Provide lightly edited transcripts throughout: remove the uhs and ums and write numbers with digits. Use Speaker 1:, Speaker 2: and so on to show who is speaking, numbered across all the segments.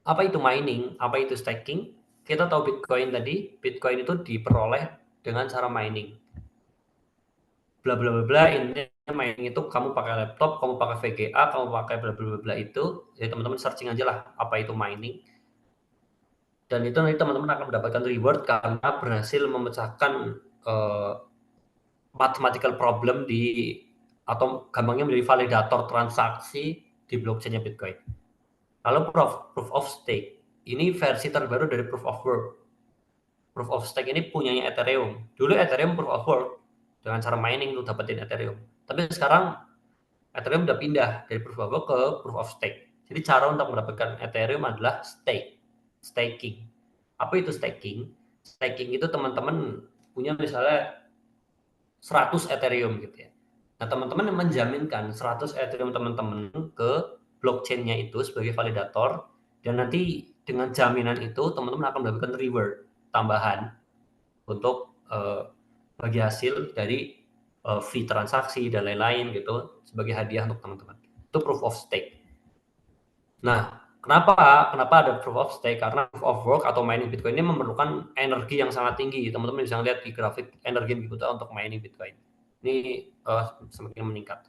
Speaker 1: Apa itu mining? Apa itu staking? Kita tahu Bitcoin tadi, Bitcoin itu diperoleh dengan cara mining. Bla bla bla bla, intinya mining itu kamu pakai laptop, kamu pakai VGA, kamu pakai bla bla bla bla itu, ya teman-teman searching aja lah apa itu mining. Dan itu nanti teman-teman akan mendapatkan reward karena berhasil memecahkan mathematical problem atau gampangnya menjadi validator transaksi di blockchain-nya Bitcoin. Lalu proof of stake, ini versi terbaru dari proof of work. Proof of stake ini punyanya Ethereum. Dulu Ethereum proof of work dengan cara mining untuk dapetin Ethereum. Tapi sekarang Ethereum udah pindah dari proof of work ke proof of stake. Jadi cara untuk mendapatkan Ethereum adalah staking. Apa itu staking? Staking itu teman-teman punya misalnya 100 Ethereum gitu ya. Nah, teman-teman menjaminkan 100 Ethereum teman-teman ke blockchain-nya itu sebagai validator, dan nanti dengan jaminan itu teman-teman akan mendapatkan reward tambahan untuk bagi hasil dari fee transaksi dan lain-lain gitu sebagai hadiah untuk teman-teman. Itu proof of stake. Nah, kenapa ada proof of stake? Karena proof of work atau mining Bitcoin ini memerlukan energi yang sangat tinggi. Teman-teman bisa lihat di grafik energi yang dibutuhkan untuk mining Bitcoin. Ini semakin meningkat.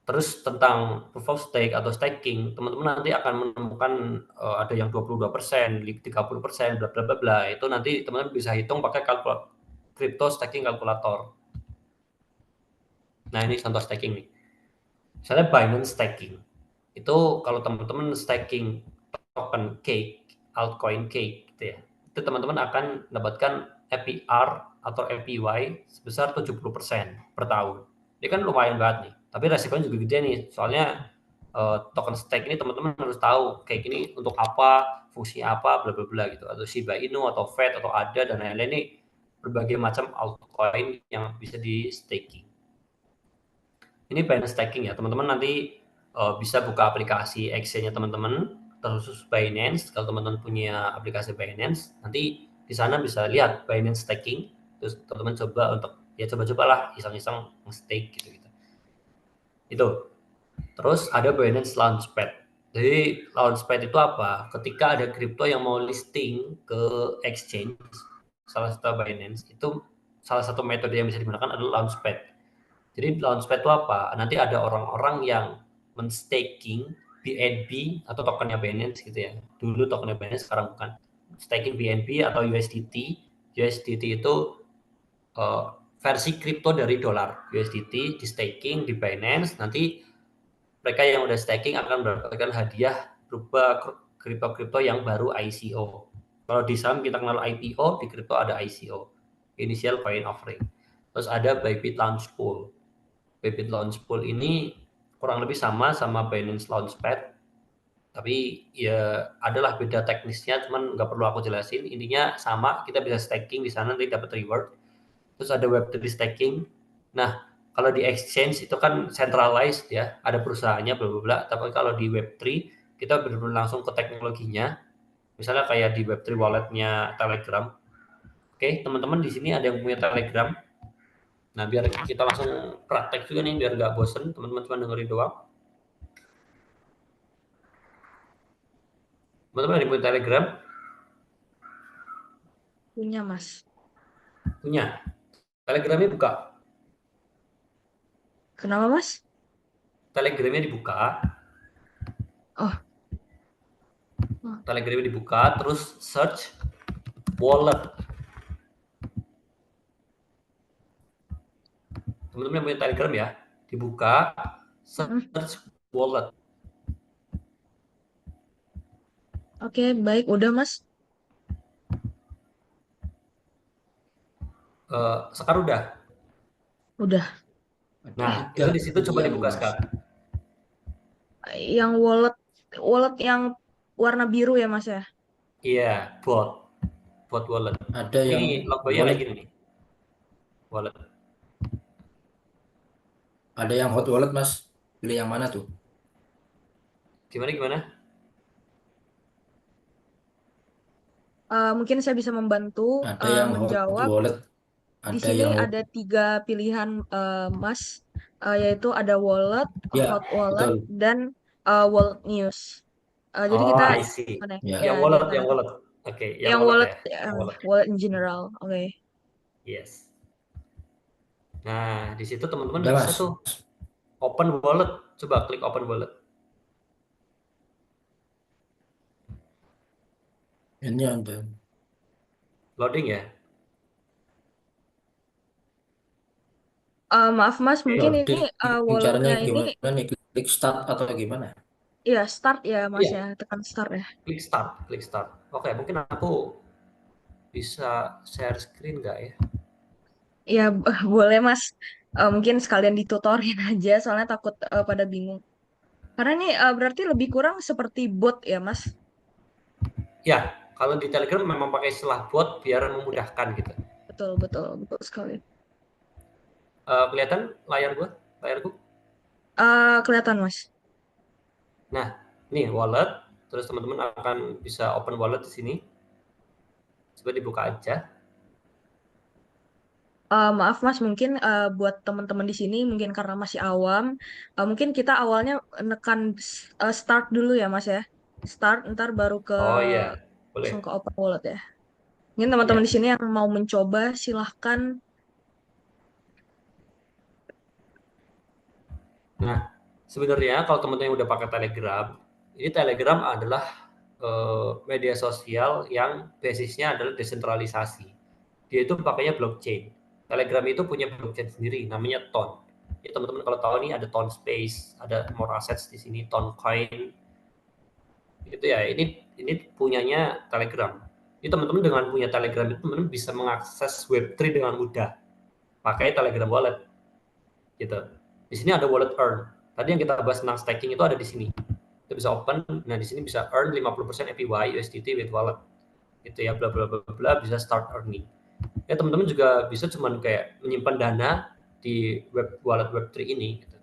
Speaker 1: Terus tentang proof of stake atau staking, teman-teman nanti akan menemukan ada yang 22%, 30%, bla bla bla bla. Itu nanti teman-teman bisa hitung pakai crypto staking kalkulator. Nah, ini contoh staking nih. Misalnya Binance staking. Itu kalau teman-teman staking token Cake, altcoin Cake gitu ya. Itu teman-teman akan mendapatkan APR atau APY sebesar 70% per tahun. Ini kan lumayan banget nih. Tapi resikonya juga gede nih. Soalnya token stake ini teman-teman harus tahu kayak gini untuk apa, fungsi apa, bla bla bla gitu. Atau Shiba Inu atau FED atau ADA dan lain-lain, ini berbagai macam altcoin yang bisa di staking. Ini Binance staking ya, teman-teman nanti bisa buka aplikasi exchange-nya teman-teman, terkhusus Binance. Kalau teman-teman punya aplikasi Binance, nanti di sana bisa lihat Binance staking, terus teman-teman coba untuk ya coba-cobalah iseng-iseng stake gitu-gitu. Itu. Terus ada Binance Launchpad. Jadi Launchpad itu apa? Ketika ada kripto yang mau listing ke exchange, salah satu Binance, itu salah satu metode yang bisa digunakan adalah Launchpad. Jadi launchpad itu apa? Nanti ada orang-orang yang men-staking BNB atau tokennya Binance gitu ya. Dulu tokennya Binance, sekarang bukan. Staking BNB atau USDT. USDT itu versi kripto dari dolar. USDT di staking di Binance. Nanti mereka yang udah staking akan mendapatkan hadiah berupa kripto-kripto yang baru ICO. Kalau di saham kita kenal IPO, di kripto ada ICO, Initial Coin Offering. Terus ada Bybit Launch Pool. Bybit Launch Pool ini kurang lebih sama Binance Launchpad, tapi ya adalah beda teknisnya, cuman nggak perlu aku jelasin. Intinya sama, kita bisa staking di sana nanti dapat reward. Terus ada Web3 staking. Nah, kalau di exchange itu kan centralized ya, ada perusahaannya bla bla bla. Tapi kalau di Web3 kita benar-benar langsung ke teknologinya. Misalnya kayak di Web3 walletnya Telegram. Oke, teman-teman di sini ada yang punya Telegram. Nah, biar kita langsung praktek juga nih, biar nggak bosen, teman-teman cuma dengerin doang. Teman-teman ada yang punya Telegram?
Speaker 2: Punya, Mas.
Speaker 1: Punya. Telegramnya buka.
Speaker 2: Kenapa, Mas?
Speaker 1: Telegramnya dibuka.
Speaker 2: Oh, oh.
Speaker 1: Telegramnya dibuka, terus search wallet. Teman-teman yang punya Telegram ya, dibuka,
Speaker 2: Mm.
Speaker 1: search wallet.
Speaker 2: Oke, baik. Udah, Mas.
Speaker 1: Sekarang udah.
Speaker 2: Udah.
Speaker 3: Ada
Speaker 1: Nah,
Speaker 3: 3
Speaker 1: itu di situ coba
Speaker 3: pilihan nih,
Speaker 1: dibuka
Speaker 3: Mas.
Speaker 1: sekarang.
Speaker 2: Yang wallet yang warna biru ya, Mas ya?
Speaker 1: Iya, bot wallet.
Speaker 3: Ada yang
Speaker 1: Ini logonya kayak
Speaker 3: wallet,
Speaker 1: gini nih, wallet.
Speaker 3: ada yang hot wallet, Mas. Pilih yang mana tuh?
Speaker 1: Gimana gimana?
Speaker 2: Mungkin saya bisa membantu
Speaker 3: Ada yang hot
Speaker 2: menjawab.
Speaker 3: wallet,
Speaker 2: Di
Speaker 3: ada
Speaker 2: sini
Speaker 3: yang
Speaker 2: ada 3 pilihan, Mas, yaitu ada wallet,
Speaker 3: ya,
Speaker 2: hot wallet,
Speaker 3: betul.
Speaker 2: dan wallet news. Jadi
Speaker 1: Oh,
Speaker 2: kita
Speaker 1: I see.
Speaker 2: mana
Speaker 3: Ya.
Speaker 2: ya
Speaker 1: Yang wallet,
Speaker 2: gimana
Speaker 1: yang
Speaker 2: tuh?
Speaker 1: wallet. Oke, yang
Speaker 2: Yang
Speaker 1: wallet
Speaker 2: wallet
Speaker 1: ya. Yang wallet.
Speaker 2: wallet in general. Oke.
Speaker 1: Yes. Nah, di situ teman-teman
Speaker 3: Udah
Speaker 1: bisa
Speaker 3: mas.
Speaker 1: tuh open wallet. Coba klik open wallet.
Speaker 3: Ini yang
Speaker 1: Loading ya.
Speaker 2: Maaf Mas, mungkin ini
Speaker 3: loading. Caranya
Speaker 2: walletnya ini
Speaker 3: gimana nih? Klik start atau gimana?
Speaker 2: ya start ya Mas
Speaker 1: Iya,
Speaker 2: ya, tekan start ya.
Speaker 1: klik start, klik start. Oke, mungkin aku bisa share screen nggak ya?
Speaker 2: Ya boleh Mas. Mungkin sekalian ditutorin aja, soalnya takut pada bingung. Karena ini berarti lebih kurang seperti bot ya Mas.
Speaker 1: Ya, kalau di Telegram memang pakai istilah bot biar memudahkan gitu.
Speaker 2: Betul betul betul sekali.
Speaker 1: Kelihatan layarku?
Speaker 2: Kelihatan Mas.
Speaker 1: Nah, ini wallet. Terus teman-teman akan bisa open wallet di sini. Coba dibuka aja.
Speaker 2: Maaf Mas, mungkin buat teman-teman di sini mungkin karena masih awam, mungkin kita awalnya nekan start dulu ya Mas ya. Start, ntar baru ke
Speaker 1: Oh iya,
Speaker 2: langsung
Speaker 1: boleh.
Speaker 2: ke open wallet ya. Mungkin teman-teman di
Speaker 1: Ya.
Speaker 2: sini yang mau mencoba silahkan.
Speaker 1: Nah, sebenarnya kalau teman-teman yang udah pakai Telegram, ini Telegram adalah media sosial yang basisnya adalah desentralisasi. Dia itu pakainya blockchain. Telegram itu punya blockchain sendiri, namanya Ton. Ya, teman-teman kalau tahu nih ada Ton Space, ada More Assets di sini, Ton Coin, gitu ya. Ini punyanya Telegram. Ini teman-teman dengan punya Telegram itu teman-teman bisa mengakses Web3 dengan mudah pakai Telegram Wallet, gitu. Di sini ada Wallet Earn. Tadi yang kita bahas tentang staking itu ada di sini. Kita bisa open, nah di sini bisa earn 50% APY USDT with wallet. Gitu ya, bla bla bla bla, bisa start earning. Ya teman-teman juga bisa cuman kayak menyimpan dana di wallet Web3 ini gitu.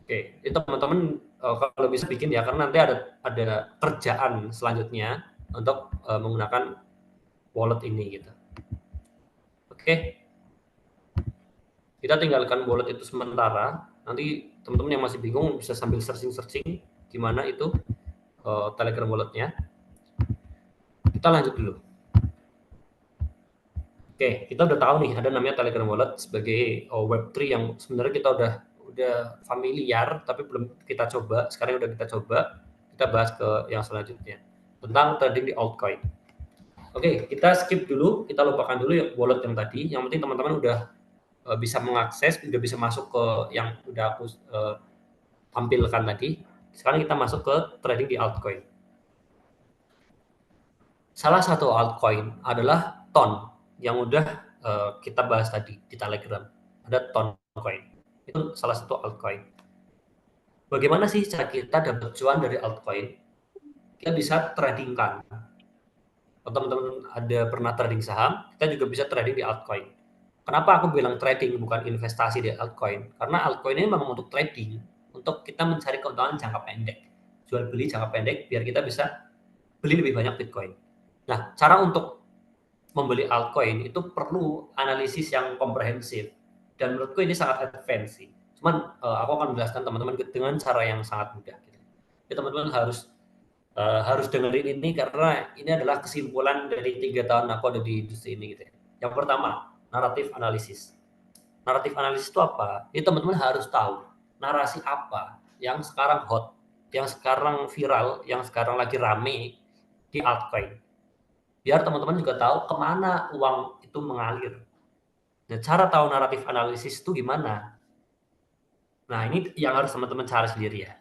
Speaker 1: Oke, itu teman-teman kalau bisa bikin ya, karena nanti ada kerjaan selanjutnya untuk menggunakan wallet ini gitu. Oke, kita tinggalkan wallet itu sementara. Nanti teman-teman yang masih bingung bisa sambil searching-searching gimana itu Telegram walletnya. Kita lanjut dulu. Oke, kita udah tahu nih ada namanya Telegram Wallet sebagai Web3 yang sebenarnya kita udah familiar tapi belum kita coba. Sekarang udah kita coba. Kita bahas ke yang selanjutnya tentang trading di altcoin. Oke, kita skip dulu, kita lupakan dulu ya wallet yang tadi. Yang penting teman-teman udah bisa mengakses, udah bisa masuk ke yang udah aku tampilkan tadi. Sekarang kita masuk ke trading di altcoin. Salah satu altcoin adalah Ton yang udah kita bahas tadi di Telegram. Ada Ton coin. Itu salah satu altcoin. Bagaimana sih cara kita dapat cuan dari altcoin? Kita bisa tradingkan. Kalau teman-teman ada pernah trading saham, kita juga bisa trading di altcoin. Kenapa aku bilang trading bukan investasi di altcoin? Karena altcoin ini memang untuk trading, untuk kita mencari keuntungan jangka pendek. Jual beli jangka pendek biar kita bisa beli lebih banyak Bitcoin. Nah, cara untuk membeli altcoin itu perlu analisis yang komprehensif dan menurutku ini sangat advance sih. Cuman aku akan menjelaskan teman-teman dengan cara yang sangat mudah. Gitu. Jadi teman-teman harus dengerin ini karena ini adalah kesimpulan dari 3 tahun aku ada di industri ini. Gitu. Yang pertama, naratif analisis. Naratif analisis itu apa? Jadi teman-teman harus tahu narasi apa yang sekarang hot, yang sekarang viral, yang sekarang lagi rame di altcoin biar teman-teman juga tahu kemana uang itu mengalir. Nah, cara tahu naratif analisis itu gimana? Nah, ini yang harus teman-teman cari sendiri ya.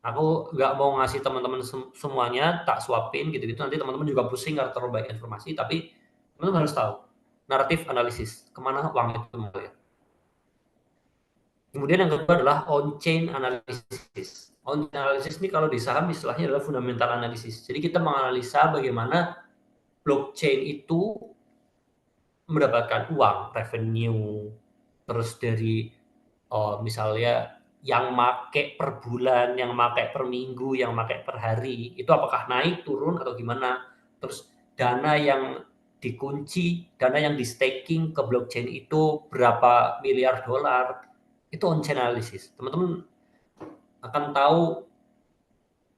Speaker 1: Aku nggak mau ngasih teman-teman semuanya, tak suapin gitu-gitu. Nanti teman-teman juga pusing karena terlalu banyak informasi, tapi teman-teman harus tahu naratif analisis, kemana uang itu mengalir. Kemudian yang kedua adalah on-chain analysis. On-chain analysis ini kalau di saham istilahnya adalah fundamental analysis. Jadi kita menganalisa bagaimana blockchain itu mendapatkan uang, revenue, terus dari misalnya yang make per bulan, yang make per minggu, yang make per hari, itu apakah naik, turun, atau gimana. Terus dana yang dikunci, dana yang di staking ke blockchain itu berapa miliar dolar, itu on-chain analysis. Teman-teman akan tahu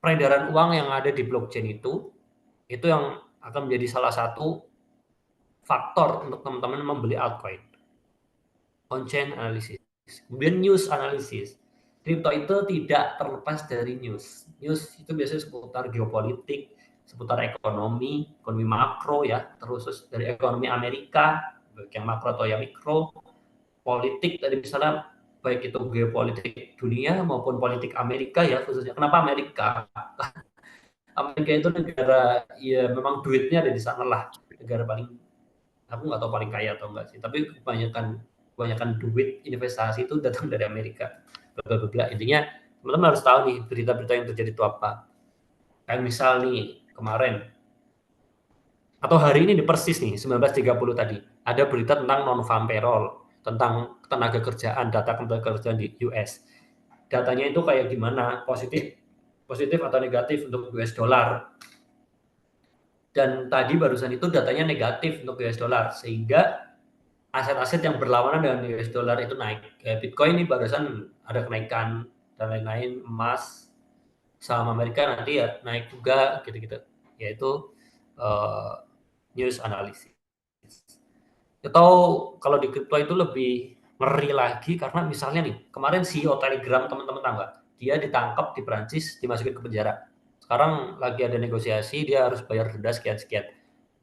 Speaker 1: peredaran uang yang ada di blockchain itu yang akan menjadi salah satu faktor untuk teman-teman membeli altcoin. On-chain analysis. Kemudian news analysis. Kripto itu tidak terlepas dari news. News itu biasanya seputar geopolitik, seputar ekonomi makro ya, terus dari ekonomi Amerika, baik yang makro atau yang mikro, politik tadi misalnya baik itu geopolitik dunia maupun politik Amerika ya khususnya. Kenapa Amerika? Amerika itu negara ya memang duitnya ada di sana lah, negara paling, aku nggak tahu paling kaya atau enggak sih, tapi kebanyakan duit investasi itu datang dari Amerika. Intinya teman-teman harus tahu nih berita-berita yang terjadi itu apa. Kayak misal nih kemarin atau hari ini persis nih 19.30 tadi ada berita tentang non-farm payroll, tentang tenaga kerjaan, data tenaga kerjaan di US. Datanya itu kayak gimana, positif atau negatif untuk US dollar. Dan tadi barusan itu datanya negatif untuk US dollar, sehingga aset-aset yang berlawanan dengan US dollar itu naik. Kayak Bitcoin ini barusan ada kenaikan dan lain-lain, emas, saham Amerika nanti ya naik juga gitu-gitu. Yaitu news analysis. Atau kalau di kripto itu lebih ngeri lagi karena misalnya nih, kemarin CEO Telegram teman-teman tahu nggak? Dia ditangkap di Prancis, dimasukin ke penjara. Sekarang lagi ada negosiasi, dia harus bayar denda sekian-sekian.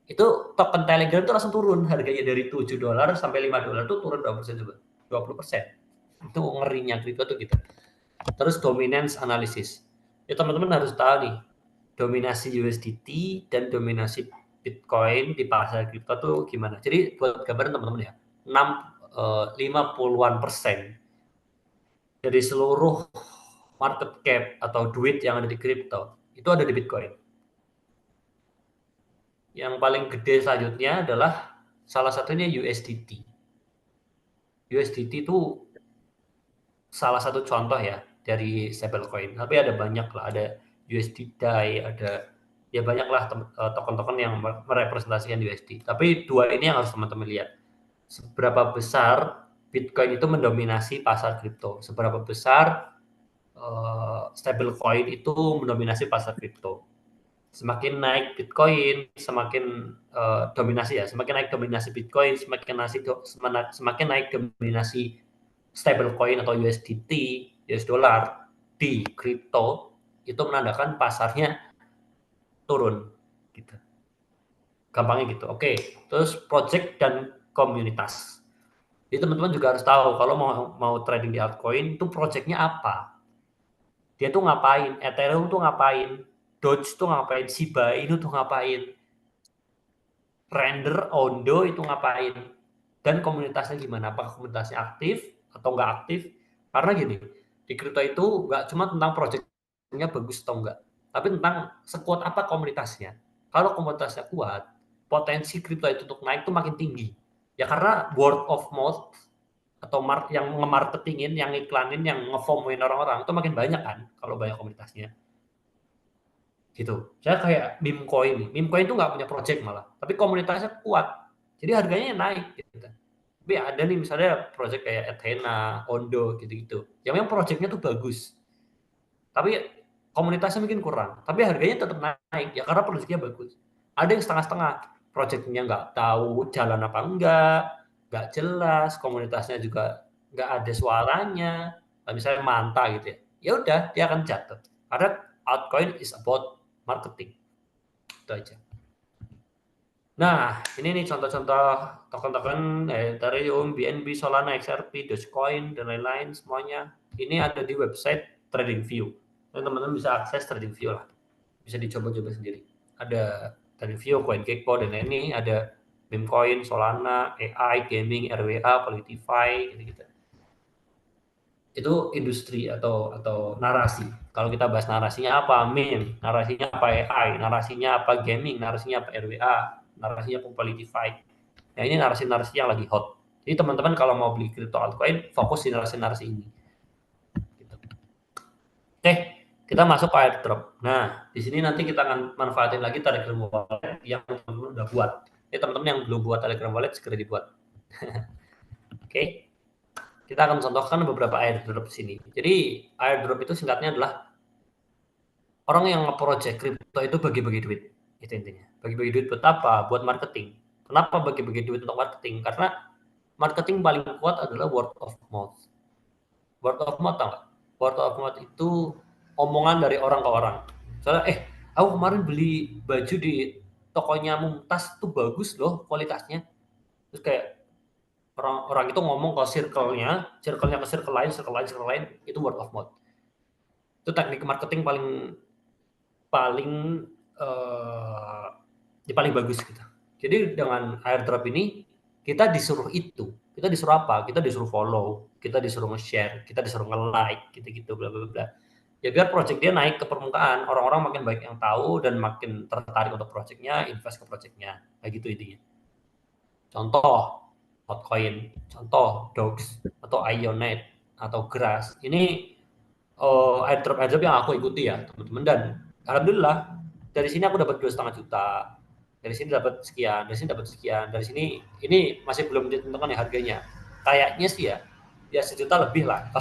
Speaker 1: Itu token Telegram itu langsung turun harganya dari $7 sampai $5 itu turun berapa persen coba? 20%. Itu ngerinya kripto tuh gitu. Terus dominance analysis. Ya teman-teman harus tahu nih, dominasi USDT dan dominasi Bitcoin di pasar kripto tuh gimana. Jadi buat gambaran teman-teman ya, 50-an% dari seluruh market cap atau duit yang ada di kripto itu ada di Bitcoin. Yang paling gede selanjutnya adalah salah satunya USDT. USDT itu salah satu contoh ya dari stablecoin. Tapi ada banyak lah, ada USD DAI, ada ya banyak lah token-token yang merepresentasikan USD. Tapi dua ini yang harus teman-teman lihat. Seberapa besar Bitcoin itu mendominasi pasar kripto, seberapa besar stablecoin itu mendominasi pasar kripto. Semakin naik Bitcoin, semakin dominasi ya, semakin naik dominasi Bitcoin, semakin naik dominasi stablecoin atau USDT, US dollar di kripto, itu menandakan pasarnya turun gitu. Gampangnya gitu. Oke, terus project dan komunitas. Jadi teman-teman juga harus tahu kalau mau trading di altcoin itu projectnya apa. Dia tuh ngapain? Ethereum tuh ngapain? Doge tuh ngapain? Shiba Inu tuh ngapain? Render, Ondo itu ngapain? Dan komunitasnya gimana? Apakah komunitasnya aktif atau nggak aktif? Karena gini, di kripto itu nggak cuma tentang projectnya bagus atau enggak, tapi tentang sekuat apa komunitasnya. Kalau komunitasnya kuat, potensi kripto itu untuk naik itu makin tinggi. Ya karena word of mouth atau yang nge-marketingin, yang iklanin, yang nge-FOMOin orang-orang itu makin banyak kan kalau banyak komunitasnya. Gitu. Saya kayak meme coin nih. Meme coin itu nggak punya project malah, tapi komunitasnya kuat. Jadi harganya naik gitu. Tapi ada nih misalnya project kayak Athena, Ondo gitu-gitu. Yang memang projectnya tuh bagus. Tapi komunitasnya mungkin kurang. Tapi harganya tetap naik ya karena projeknya bagus. Ada yang setengah-setengah. Projectnya nggak tahu jalan apa nggak jelas, komunitasnya juga nggak ada suaranya. Misalnya Manta gitu ya. Ya udah dia akan jatuh. Karena altcoin is about marketing. Itu aja. Nah, ini nih contoh-contoh token-token Ethereum, BNB, Solana, XRP, Dogecoin, dan lain-lain semuanya. Ini ada di website TradingView. Dan teman-teman bisa akses TradingView lah. Bisa dicoba-coba sendiri. Ada TradingView, CoinGecko, dan ini ada Memecoin, Solana, AI, Gaming, RWA, Politify, gitu-gitu. Itu industri atau narasi. Kalau kita bahas narasinya apa, meme, narasinya apa AI, narasinya apa gaming, narasinya apa RWA, narasinya apa Politify. Nah ini narasi-narasi yang lagi hot. Jadi teman-teman kalau mau beli crypto altcoin, fokus di narasi-narasi ini. Gitu. Oke, kita masuk ke airdrop. Nah, di sini nanti kita akan manfaatin lagi Telegram Wallet yang teman-teman udah buat. Jadi teman-teman yang belum buat Telegram Wallet segera dibuat. Oke. Kita akan contohkan beberapa airdrop di sini. Jadi airdrop itu singkatnya adalah orang yang nge-project crypto itu bagi-bagi duit. Itu intinya. Bagi-bagi duit buat apa? Buat marketing. Kenapa bagi-bagi duit untuk marketing? Karena marketing paling kuat adalah word of mouth. Word of mouth tau nggak? Word of mouth itu omongan dari orang ke orang. Soalnya, aku kemarin beli baju di tokonya Mumtaz tuh bagus loh kualitasnya. Terus kayak orang itu ngomong ke circle-nya ke circle lain, itu word of mouth. Itu teknik marketing paling paling eh paling bagus gitu. Jadi dengan airdrop ini kita disuruh itu, kita disuruh apa? Kita disuruh follow, kita disuruh nge-share, kita disuruh nge-like, gitu-gitu bla bla bla. Ya biar project dia naik ke permukaan, orang-orang makin banyak yang tahu dan makin tertarik untuk projectnya, invest ke projectnya, kayak gitu intinya. Contoh altcoin, contoh Dox atau Ionite atau Grass. Ini airdrop yang aku ikuti ya teman-teman, dan alhamdulillah dari sini aku dapat 2,5 juta, dari sini dapat sekian, dari sini dapat sekian, dari sini ini masih belum ditentukan ya harganya. Kayaknya sih ya 1 juta lebih lah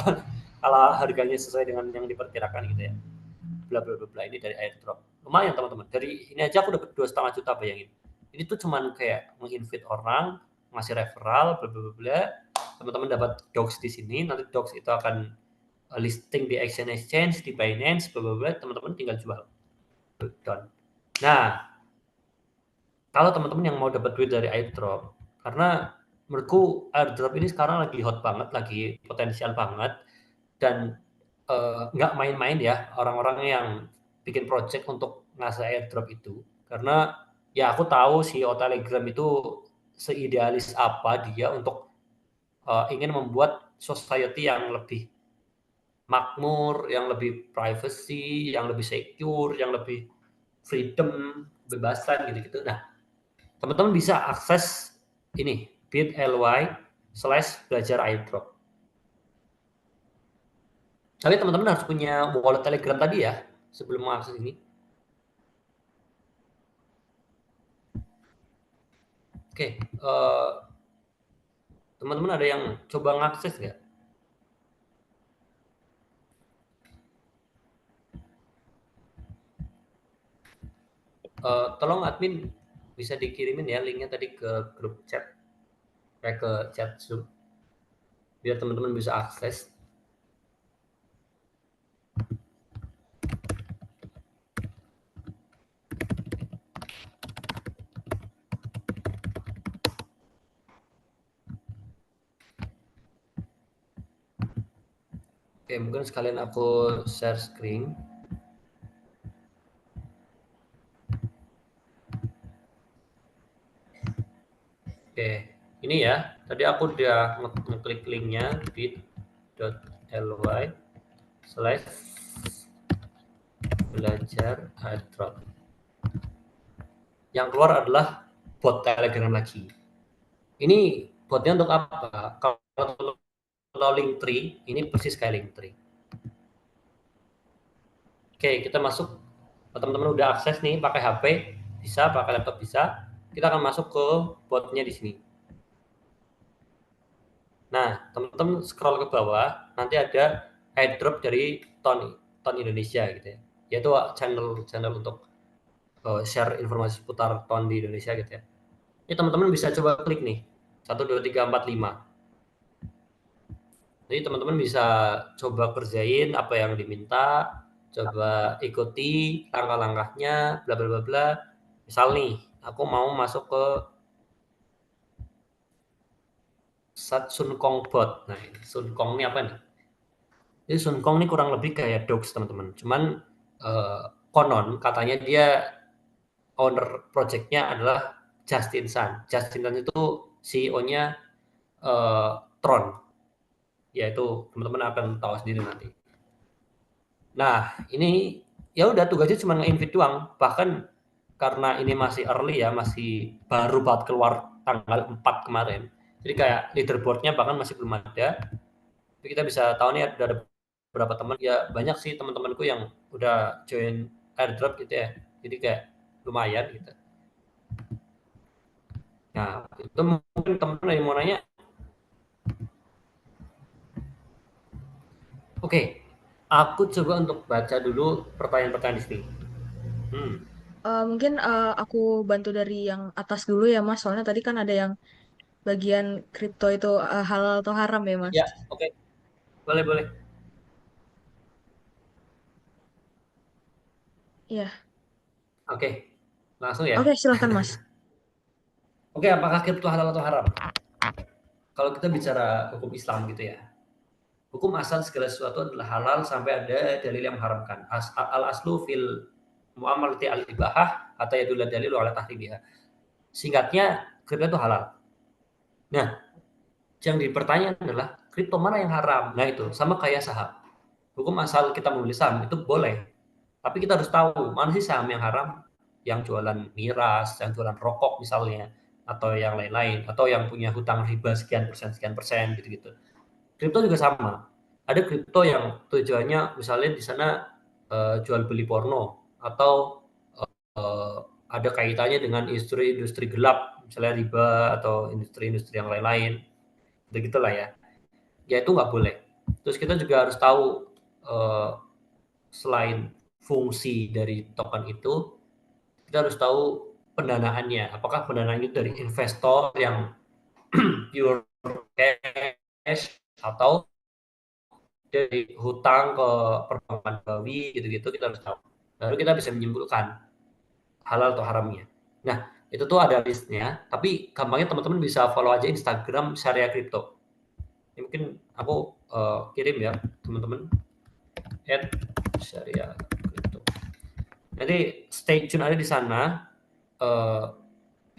Speaker 1: kalau harganya sesuai dengan yang diperkirakan gitu ya. Bla bla bla bla, ini dari airdrop. Lumayan teman-teman. Dari ini aja aku dapat 2,5 juta, bayangin. Ini tuh cuman kayak menginvite orang, ngasih referral, bla bla bla. Teman-teman dapat docs di sini, nanti docs itu akan listing di exchange, di Binance, bla bla bla, teman-teman tinggal jual. Done. Nah, kalau teman-teman yang mau dapat duit dari airdrop, karena menurutku airdrop ini sekarang lagi hot banget, lagi potensial banget, dan nggak main-main ya orang-orang yang bikin project untuk ngasih airdrop itu. Karena ya aku tahu CEO Telegram itu seidealis apa dia untuk ingin membuat society yang lebih makmur, yang lebih privacy, yang lebih secure, yang lebih freedom, kebebasan gitu-gitu. Nah, teman-teman bisa akses ini bit.ly/belajar airdrop. Tapi teman-teman harus punya wallet Telegram tadi ya sebelum mengakses ini. Oke, teman-teman ada yang coba ngakses nggak? Tolong admin bisa dikirimin ya linknya tadi ke grup chat, ke chat Zoom, biar teman-teman bisa akses. Oke, mungkin sekalian aku share screen. Oke, ini ya. Tadi aku udah ngeklik linknya bit.ly/belajar airdrop. Yang keluar adalah bot Telegram lagi. Ini botnya untuk apa? Kalau Linktree, ini persis kayak Linktree. Oke, kita masuk. Teman-teman udah akses nih pakai HP, bisa pakai laptop bisa. Kita akan masuk ke botnya di sini. Nah, teman-teman scroll ke bawah, nanti ada airdrop dari Ton Indonesia gitu ya. Yaitu channel untuk share informasi seputar Ton di Indonesia gitu ya. Ini teman-teman bisa coba klik nih. 1 2 3 4 5. Jadi teman-teman bisa coba kerjain apa yang diminta, coba ikuti langkah-langkahnya, bla bla bla bla. Misal nih, aku mau masuk ke Sunkong bot. Nah, Sunkong ini apa nih? Jadi Sunkong ini kurang lebih kayak Dogs teman-teman. Cuman konon katanya dia owner projectnya adalah Justin Sun. Justin Sun itu CEO-nya Tron. Yaitu teman-teman akan tahu sendiri nanti. Nah, ini ya udah tugasnya cuma nge-invite doang. Bahkan karena ini masih early ya, masih baru banget keluar tanggal 4 kemarin. Jadi kayak leaderboardnya bahkan masih belum ada. Jadi kita bisa tahu nih ada beberapa teman, ya banyak sih teman-temanku yang udah join airdrop gitu ya. Jadi kayak lumayan gitu. Nah, itu mungkin teman-teman yang mau nanya. Oke, Aku coba untuk baca dulu pertanyaan-pertanyaan di sini. Hmm.
Speaker 2: Mungkin aku bantu dari yang atas dulu ya Mas. Soalnya tadi kan ada yang bagian kripto itu halal atau haram ya Mas.
Speaker 1: Ya, oke. Boleh, boleh.
Speaker 2: Iya.
Speaker 1: Oke. Langsung ya.
Speaker 2: Oke, silakan Mas.
Speaker 1: Oke, apakah kripto halal atau haram? Kalau kita bicara hukum Islam gitu ya. Hukum asal segala sesuatu adalah halal sampai ada dalil yang mengharamkan. Al aslu fil muamalati al ibahah atau yadullah dalil ala tahrimiha. Singkatnya, kripto itu halal. Nah, yang dipertanyakan adalah kripto mana yang haram? Nah, itu sama kayak saham. Hukum asal kita membeli saham itu boleh, tapi kita harus tahu mana sih saham yang haram, yang jualan miras, yang jualan rokok misalnya, atau yang lain-lain, atau yang punya hutang riba sekian persen gitu-gitu. Kripto juga sama. Ada kripto yang tujuannya misalnya di sana jual beli porno atau eh, ada kaitannya dengan industri-industri gelap, misalnya riba atau industri-industri yang lain-lain, begitulah ya. Ya itu nggak boleh. Terus kita juga harus tahu eh, selain fungsi dari token itu, kita harus tahu pendanaannya. Apakah pendanaan itu dari investor yang pure cash atau dari hutang ke perbankan bawi gitu-gitu, kita harus tahu. Lalu kita bisa menyimpulkan halal atau haramnya. Nah, itu tuh ada listnya, tapi gampangnya teman-teman bisa follow aja Instagram Syariah Crypto. Ini mungkin aku kirim ya teman-teman @syariah crypto. Nanti stay tune aja di sana eh,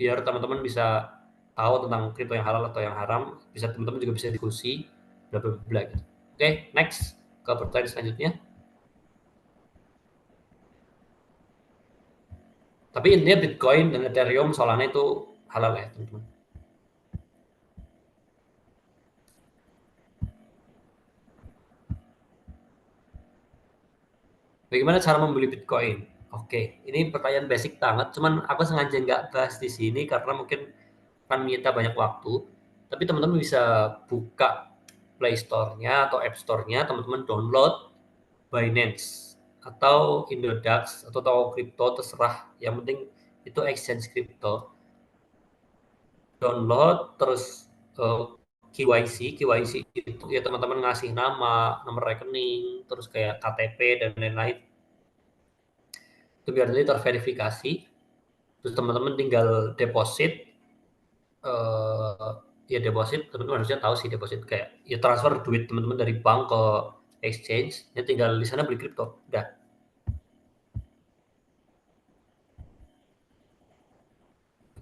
Speaker 1: biar teman-teman bisa tahu tentang kripto yang halal atau yang haram. Bisa teman-teman juga bisa diskusi bla bla bla gitu. Oke, next ke pertanyaan selanjutnya. Tapi intinya Bitcoin dan Ethereum Solana itu halal ya teman-teman. Bagaimana cara membeli Bitcoin? Oke, ini pertanyaan basic banget. Cuman aku sengaja nggak bahas di sini karena mungkin akan menyita banyak waktu. Tapi teman-teman bisa buka Play Store-nya atau App Store-nya, teman-teman download Binance atau Indodax atau toko kripto terserah. Yang penting itu exchange kripto. Download terus KYC itu ya teman-teman ngasih nama, nomor rekening, terus kayak KTP dan lain-lain. Itu biar nanti terverifikasi. Terus teman-teman tinggal deposit eh ya deposit teman-teman harusnya tahu sih deposit kayak ya transfer duit teman-teman dari bank ke exchange ya tinggal di sana beli kripto udah.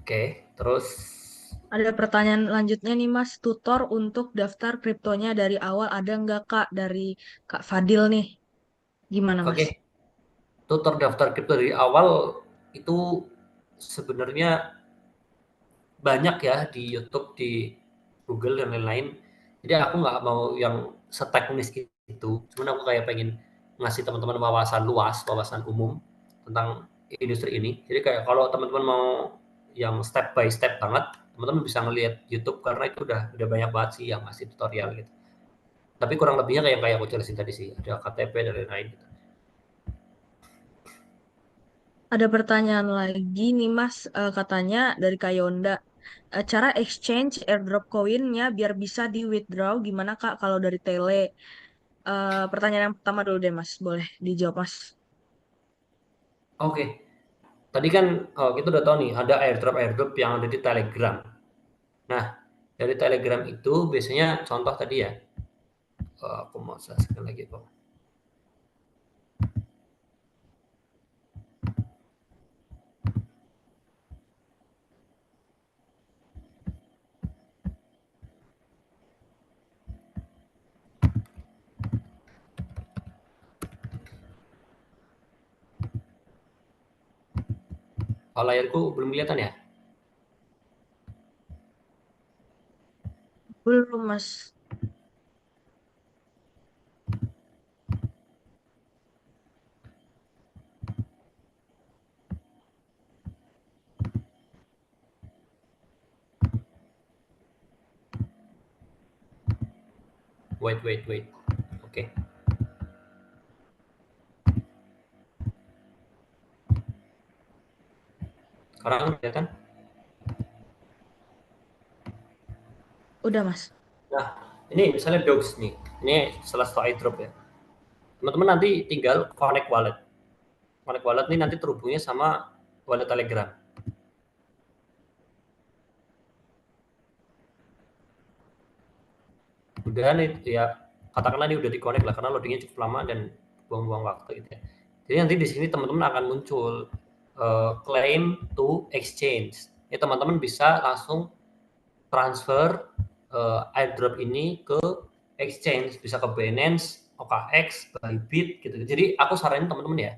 Speaker 1: Oke, terus
Speaker 2: Ada pertanyaan lanjutnya nih Mas, tutor untuk daftar kriptonya dari awal ada nggak Kak dari Kak Fadil nih? Gimana Mas?
Speaker 1: oke, tutor daftar kripto dari awal itu sebenarnya banyak ya di YouTube, di Google dan lain-lain. Jadi aku nggak mau yang seteknis itu. Cuman aku kayak pengen ngasih teman-teman wawasan luas, wawasan umum tentang industri ini. Jadi kayak kalau teman-teman mau yang step by step banget, teman-teman bisa ngelihat YouTube karena itu udah banyak banget sih yang ngasih tutorial gitu. Tapi kurang lebihnya kayak aku jelasin tadi sih, ada KTP dan lain-lain gitu.
Speaker 2: Ada pertanyaan lagi nih Mas, katanya dari Kak Yonda. Cara exchange airdrop koinnya biar bisa di withdraw gimana Kak kalau dari Tele? Pertanyaan yang pertama dulu deh Mas, boleh dijawab Mas.
Speaker 1: Oke, tadi kan kita udah tahu nih ada airdrop yang ada di Telegram. Nah, dari Telegram itu biasanya contoh tadi ya, aku mau jelaskan lagi kok. Oh, layarku belum kelihatan ya?
Speaker 2: Belum Mas.
Speaker 1: Wait. Oke. Sekarang ya kan?
Speaker 2: Udah, Mas.
Speaker 1: Nah, ini misalnya Dogs nih. Ini salah satu airdrop ya. Teman-teman nanti tinggal connect wallet. Connect wallet ini nanti terhubungnya sama wallet Telegram. Udah nih ya, katakanlah ini udah di-connect lah karena loadingnya cukup lama dan buang-buang waktu gitu ya. Jadi nanti di sini teman-teman akan muncul claim to exchange. Ini teman-teman bisa langsung transfer airdrop ini ke exchange, bisa ke Binance, OKX, Bybit gitu. Jadi aku saranin teman-teman ya,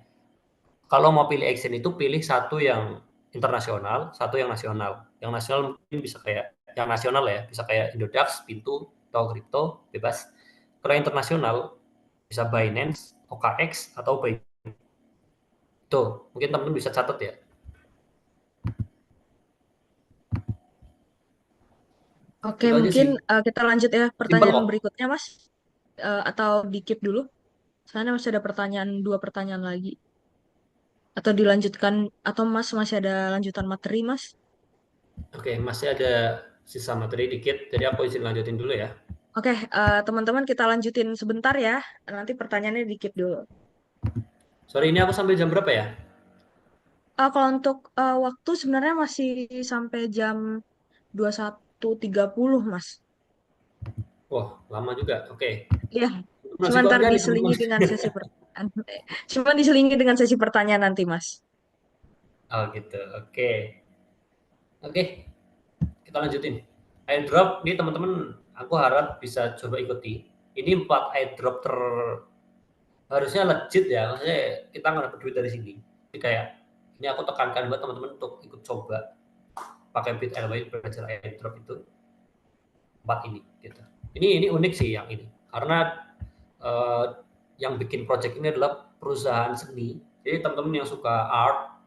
Speaker 1: kalau mau pilih exchange itu pilih satu yang internasional, satu yang nasional. Yang nasional mungkin bisa kayak yang nasional ya, bisa kayak Indodax, Pintu, atau Crypto, bebas. Kalau yang internasional bisa Binance, OKX, atau Bybit. Tuh, mungkin teman-teman bisa catat ya.
Speaker 2: Oke,
Speaker 1: Itu aja
Speaker 2: mungkin
Speaker 1: sih.
Speaker 2: kita lanjut ya
Speaker 1: Simple
Speaker 2: pertanyaan
Speaker 1: kok.
Speaker 2: berikutnya, Mas. Atau di keep dulu. Soalnya masih ada dua pertanyaan lagi. Atau dilanjutkan, atau Mas masih ada lanjutan materi, Mas?
Speaker 1: Oke, masih ada sisa materi dikit, jadi aku izin lanjutin dulu ya.
Speaker 2: Oke, teman-teman kita lanjutin sebentar ya. Nanti pertanyaannya di keep dulu.
Speaker 1: Sorry, ini aku sampai jam berapa ya?
Speaker 2: Kalau untuk waktu sebenarnya masih sampai jam 21.30, Mas.
Speaker 1: Wah, lama juga. Oke.
Speaker 2: Iya,
Speaker 1: Masih
Speaker 2: cuma
Speaker 1: kuat
Speaker 2: ntar
Speaker 1: nggak nih teman-teman?
Speaker 2: diselingi dengan sesi pertanyaan. Cuma diselingi dengan sesi pertanyaan nanti, Mas.
Speaker 1: Oh gitu, oke. Oke, kita lanjutin. Airdrop ini teman-teman, aku harap bisa coba ikuti. Ini 4 airdrop harusnya legit ya, maksudnya kita nggak dapat duit dari sini. Jadi kayak, ini aku tekankan buat teman-teman untuk ikut coba pakai BitAirway belajar airdrop itu 4 ini gitu. Ini unik sih yang ini, karena eh, yang bikin project ini adalah perusahaan seni. Jadi teman-teman yang suka art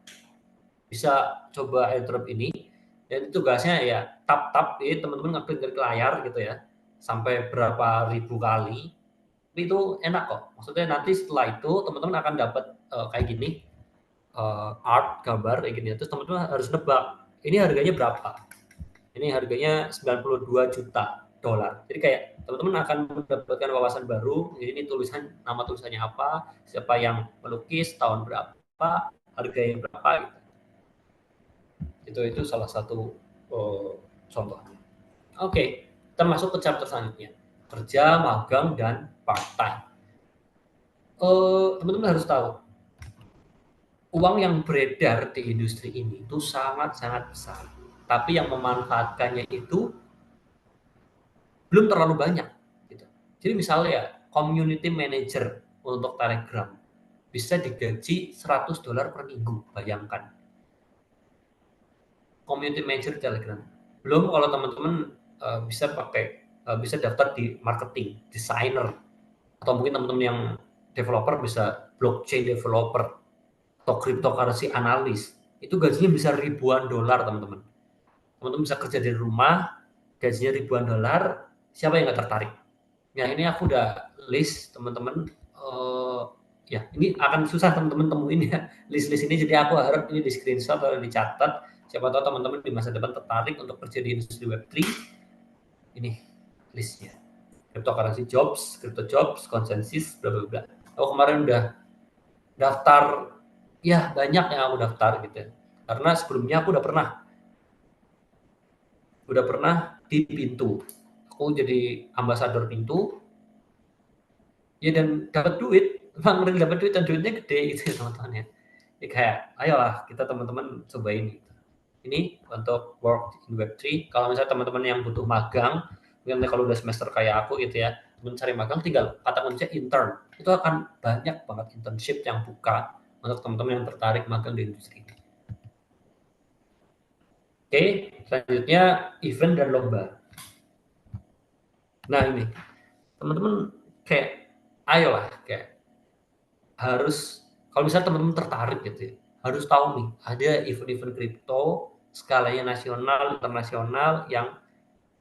Speaker 1: bisa coba airdrop ini, dan tugasnya ya tap-tap, jadi teman-teman ngeklik ke layar gitu ya, sampai berapa ribu kali. Tapi itu enak kok, maksudnya nanti setelah itu teman-teman akan dapat kayak gini, art gambar kayak gini, terus teman-teman harus nebak ini harganya berapa. Ini harganya 92 juta dolar. Jadi kayak teman-teman akan mendapatkan wawasan baru. Jadi ini tulisan, nama tulisannya apa, siapa yang melukis, tahun berapa, harganya berapa gitu. Itu salah satu contoh. Oke, kita masuk ke chapter selanjutnya. Kerja, magang, dan part-time. Teman-teman harus tahu, uang yang beredar di industri ini itu sangat-sangat besar. Tapi yang memanfaatkannya itu belum terlalu banyak. Gitu. Jadi misalnya ya, community manager untuk Telegram bisa digaji $100 per minggu, bayangkan. Community manager Telegram. Belum kalau teman-teman bisa pakai, bisa daftar di marketing, designer, atau mungkin teman-teman yang developer bisa blockchain developer atau cryptocurrency analis. Itu gajinya bisa ribuan dolar, teman-teman. Teman-teman bisa kerja dari rumah, gajinya ribuan dolar, siapa yang nggak tertarik? Ya ini aku udah list teman-teman, ya ini akan susah teman-teman temuin ya list-list ini, jadi aku harap ini di screenshot atau dicatat, siapa tahu teman-teman di masa depan tertarik untuk kerja di industri Web3. Ini listnya, cryptocurrency jobs, crypto jobs, consensus, bla bla bla. Aku kemarin udah daftar, ya banyak yang aku daftar gitu ya. Karena sebelumnya aku udah pernah di Pintu, aku jadi ambasador Pintu ya, dan dapat duit, emang real dapat duit dan duitnya gede gitu ya teman-teman ya. Jadi kayak ayolah kita teman-teman cobain gitu. Ini untuk work in Web3. Kalau misalnya teman-teman yang butuh magang, mungkin kalau udah semester kayak aku gitu ya, teman cari magang tinggal kata kuncinya intern. Itu akan banyak banget internship yang buka untuk teman-teman yang tertarik magang di industri ini. Oke, selanjutnya event dan lomba. Nah ini, teman-teman kayak ayolah kayak harus, kalau misalnya teman-teman tertarik gitu ya, harus tahu nih ada event-event kripto skalanya nasional, internasional yang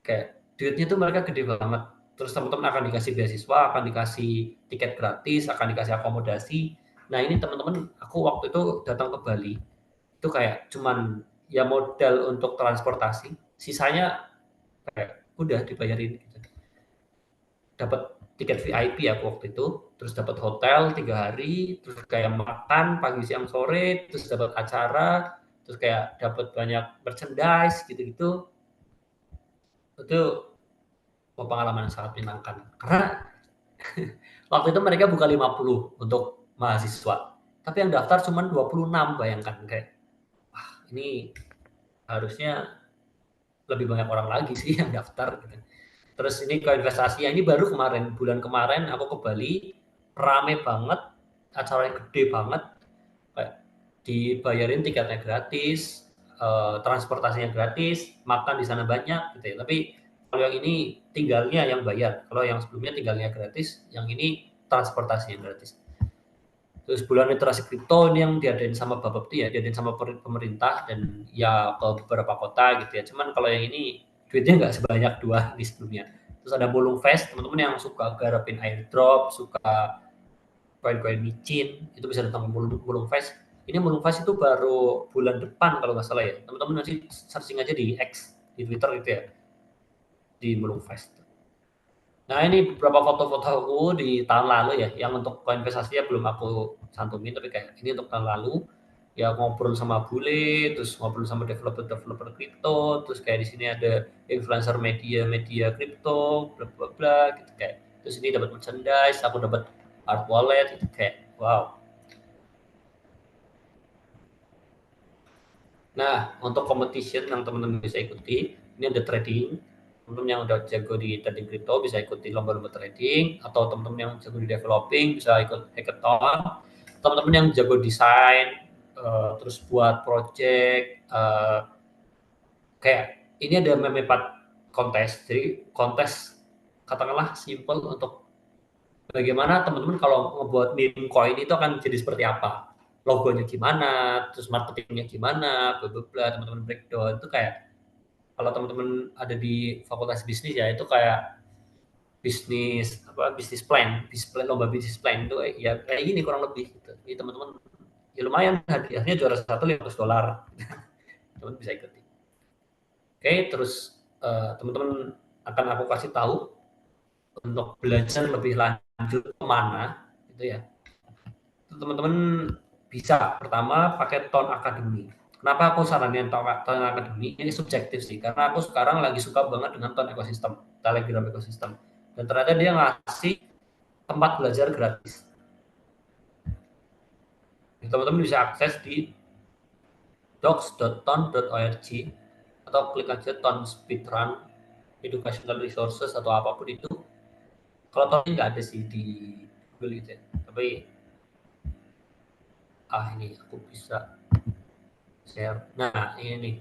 Speaker 1: kayak duitnya tuh mereka gede banget. Terus teman-teman akan dikasih beasiswa, akan dikasih tiket gratis, akan dikasih akomodasi. Nah ini teman-teman, aku waktu itu datang ke Bali, itu kayak cuman ya modal untuk transportasi, sisanya kayak udah dibayarin gitu. Dapat tiket VIP aku waktu itu, terus dapat hotel 3 hari, terus kayak makan pagi siang sore, terus dapat acara, terus kayak dapat banyak merchandise gitu-gitu. Itu pengalaman yang sangat menyenangkan. Karena waktu itu mereka buka 50 untuk mahasiswa, tapi yang daftar cuma 26, bayangkan kayak, wah ini harusnya lebih banyak orang lagi sih yang daftar gitu. Terus ini ke investasi, ini baru kemarin, bulan kemarin aku ke Bali, rame banget, acaranya gede banget, kayak dibayarin tiketnya gratis, transportasinya gratis, makan di sana banyak gitu ya. Tapi kalau yang ini tinggalnya yang bayar, kalau yang sebelumnya tinggalnya gratis, yang ini transportasinya gratis. Terus bulan literasi kripto ini yang diadain sama Bapepti ya, diadain sama pemerintah dan ya ke beberapa kota gitu ya. Cuman kalau yang ini duitnya nggak sebanyak 2 di sebelumnya. Terus ada Mulung Fest, teman-teman yang suka garapin airdrop, suka koin-koin micin, itu bisa datang ke Mulung Fest. Ini Mulung Fest itu baru bulan depan kalau nggak salah ya. Teman-teman nanti searching aja di X, di Twitter gitu ya, di Mulung Fest. Nah ini beberapa foto-foto aku di tahun lalu ya, yang untuk investasinya belum aku cantumin, tapi kayak ini untuk tahun lalu, ya ngobrol sama bule, terus ngobrol sama developer-developer kripto, terus kayak di sini ada influencer media kripto, bla bla bla gitu kayak. Terus ini dapat merchandise, aku dapat art wallet, itu kayak wow. Nah, untuk competition yang teman-teman bisa ikuti, ini ada trading. Teman-teman yang udah jago di trading crypto bisa ikuti lomba-lomba trading, atau teman-teman yang jago di developing bisa ikut hackathon. Teman-teman yang jago desain, terus buat project, kayak ini ada meme kontes. Jadi kontes katakanlah simple untuk bagaimana teman-teman kalau ngebuat meme coin itu akan jadi seperti apa, logonya gimana, terus marketingnya gimana, bla bla bla, teman-teman breakdown itu kayak kalau teman-teman ada di fakultas bisnis ya itu kayak bisnis plan lomba bisnis plan itu ya kayak gini kurang lebih gitu. Jadi teman-teman ya lumayan hadiahnya juara satu $500, teman bisa ikuti. Oke, terus teman-teman akan aku kasih tahu untuk belajar lebih lanjut kemana gitu ya. Teman-teman bisa pertama pakai Tone Academy. Kenapa aku saranin Tone Academy? Ini subjektif sih, karena aku sekarang lagi suka banget dengan Tone Ecosystem, Telegram Ecosystem. Dan ternyata dia ngasih tempat belajar gratis. Teman-teman bisa akses di docs.tone.org atau klik aja Tone Speedrun, Educational Resources atau apapun itu. Kalau Tone nggak ada sih di Google gitu ya. Tapi ini aku bisa share. Nah, ini nih.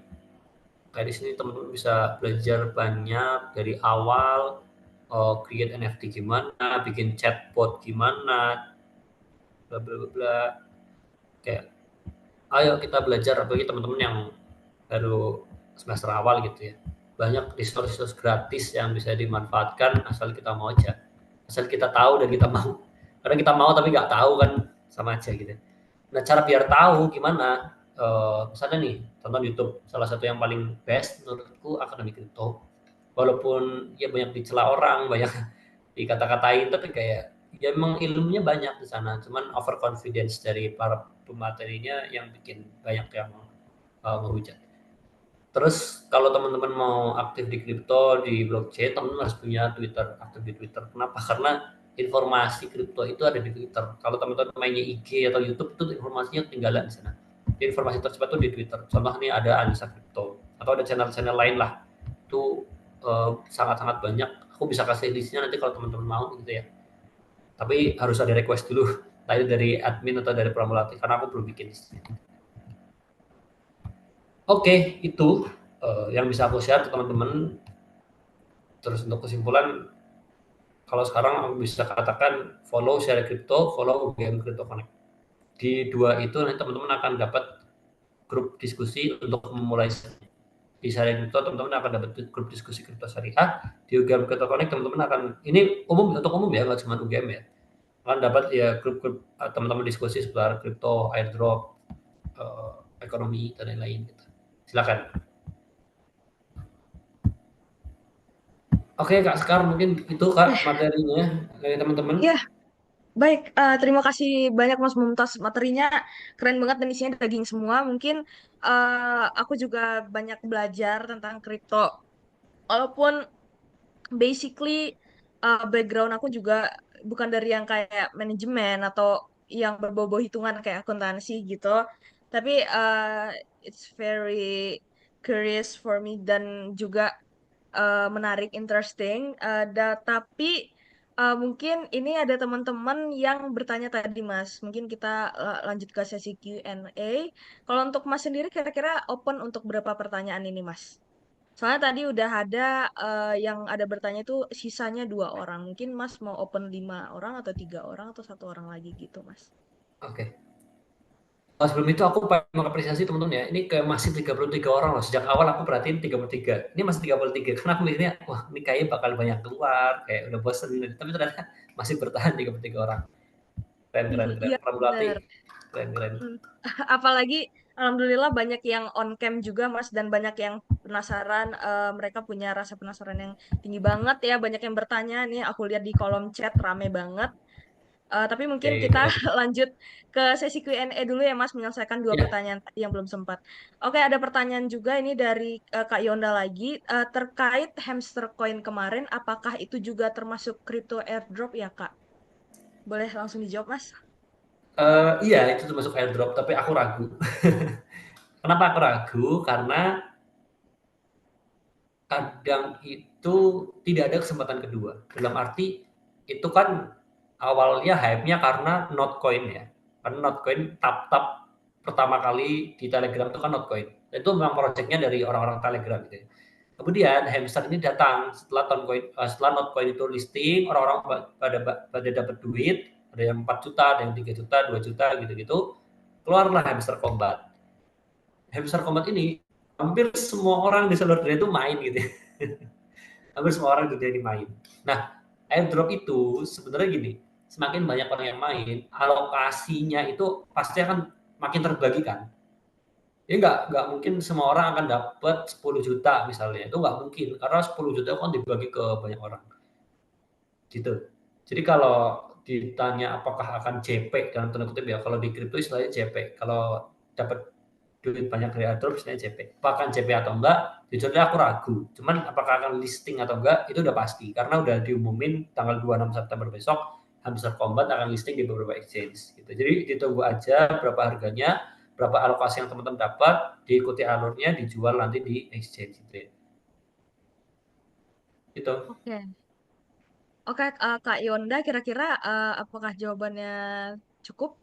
Speaker 1: Kayak di sini teman-teman bisa belajar banyak dari awal, create NFT gimana, bikin chatbot gimana, bla bla bla. Kayak ayo kita belajar, apalagi teman-teman yang baru semester awal gitu ya. Banyak resource gratis yang bisa dimanfaatkan asal kita mau aja. Asal kita tahu dan kita mau. Karena kita mau tapi nggak tahu kan sama aja gitu. Nah, cara biar tahu gimana, misalnya nih, tonton YouTube, salah satu yang paling best menurutku Akademi Kripto. Walaupun ya banyak dicela orang, banyak dikata-katain, tapi kayak ya memang ilmunya banyak di sana. Cuman overconfidence dari para pematerinya yang bikin banyak yang menghujat. Terus kalau teman-teman mau aktif di kripto, di blockchain, teman-teman harus punya Twitter, aktif di Twitter. Kenapa? Karena informasi kripto itu ada di Twitter. Kalau teman-teman mainnya IG atau YouTube itu informasinya ketinggalan di sana. Jadi informasi tercepat itu di Twitter. Contoh nih ada Anissa Kripto atau ada channel-channel lain lah. Itu sangat-sangat banyak. Aku bisa kasih listnya nanti kalau teman-teman mau gitu ya. Tapi harus ada request dulu, tadi dari admin atau dari pelatih karena aku belum bikin listnya. Oke, itu yang bisa aku share ke teman-teman. Terus untuk kesimpulan, kalau sekarang aku bisa katakan follow Share Crypto, follow UGM Crypto Connect. Di dua itu nanti teman-teman akan dapat grup diskusi untuk memulai di Share Crypto, teman-teman akan dapat grup diskusi kripto syariah. Di UGM Crypto Connect teman-teman akan, ini untuk umum ya, nggak cuma UGM ya, akan dapat ya grup-grup teman-teman diskusi seputar kripto, airdrop, ekonomi dan lain-lain gitu. Silakan. Oke Kak Sekar, mungkin itu Kak materinya dari teman-teman.
Speaker 2: Iya, baik. Terima kasih banyak Mas Mumtaz. Materinya keren banget dan isinya daging semua. Mungkin aku juga banyak belajar tentang kripto. Walaupun basically background aku juga bukan dari yang kayak manajemen atau yang berbau-bau hitungan kayak akuntansi gitu. Tapi it's very curious for me dan juga menarik, interesting. Tapi mungkin ini ada teman-teman yang bertanya tadi, Mas. Mungkin kita lanjut ke sesi Q&A. Kalau untuk Mas sendiri, kira-kira open untuk berapa pertanyaan ini, Mas? Soalnya tadi udah ada yang ada bertanya itu sisanya 2 orang. Mungkin Mas mau open 5 orang atau 3 orang atau 1 orang lagi gitu, Mas.
Speaker 1: Oke. Sebelum itu aku pengen mengapresiasi teman-teman ya. Ini kayak masih 33 orang loh. Sejak awal aku perhatiin 33. Ini masih 33 karena aku mikirnya wah ini kayaknya bakal banyak keluar, kayak udah bosen. Tapi ternyata masih bertahan 33 orang. Keren keren keren.
Speaker 2: Iya,
Speaker 1: Pramulati
Speaker 2: bener.
Speaker 1: keren keren.
Speaker 2: Mm. Apalagi alhamdulillah banyak yang on cam juga Mas dan banyak yang penasaran, mereka punya rasa penasaran yang tinggi banget ya, banyak yang bertanya nih aku lihat di kolom chat rame banget. Tapi mungkin
Speaker 1: Oke,
Speaker 2: kita
Speaker 1: keren.
Speaker 2: lanjut ke sesi Q&A dulu ya Mas, menyelesaikan 2 pertanyaan tadi yang belum sempat. Oke, ada pertanyaan juga ini dari Kak Yonda lagi. Terkait hamster coin kemarin, apakah itu juga termasuk crypto airdrop ya Kak? Boleh langsung dijawab Mas?
Speaker 1: Iya itu termasuk airdrop tapi aku ragu. Kenapa aku ragu? Karena kadang itu tidak ada kesempatan kedua. Dalam arti itu kan awalnya hype-nya karena Notcoin ya. Karena Notcoin tap-tap pertama kali di Telegram itu kan Notcoin. Dan itu memang proyeknya dari orang-orang Telegram gitu ya. Kemudian hamster ini datang setelah Notcoin itu listing, orang-orang pada dapat duit, ada yang 4 juta, ada yang 3 juta, 2 juta gitu-gitu. Keluarlah hamster combat. Hamster combat ini hampir semua orang di seluruh dunia itu main gitu ya. Hampir semua orang di dunia ini main. Nah, airdrop itu sebenarnya gini, semakin banyak orang yang main, alokasinya itu pasti akan makin terbagi kan. Ya nggak mungkin semua orang akan dapat 10 juta misalnya, itu nggak mungkin, karena 10 juta kan dibagi ke banyak orang, gitu. Jadi kalau ditanya apakah akan JP dalam tanda kutip ya, kalau di kripto istilahnya JP, kalau dapat duit banyak dari airdrop istilahnya JP. Apakah JP atau enggak, jujurnya aku ragu. Cuman apakah akan listing atau enggak, itu udah pasti. Karena udah diumumin tanggal 26 September besok, Hamster Combat akan listing di beberapa exchange. Gitu. Jadi ditunggu aja berapa harganya, berapa alokasi yang teman-teman dapat, diikuti alurnya, dijual nanti di exchange. Gitu ya. Gitu.
Speaker 2: Oke. Oke, Kak Yonda, kira-kira apakah jawabannya cukup?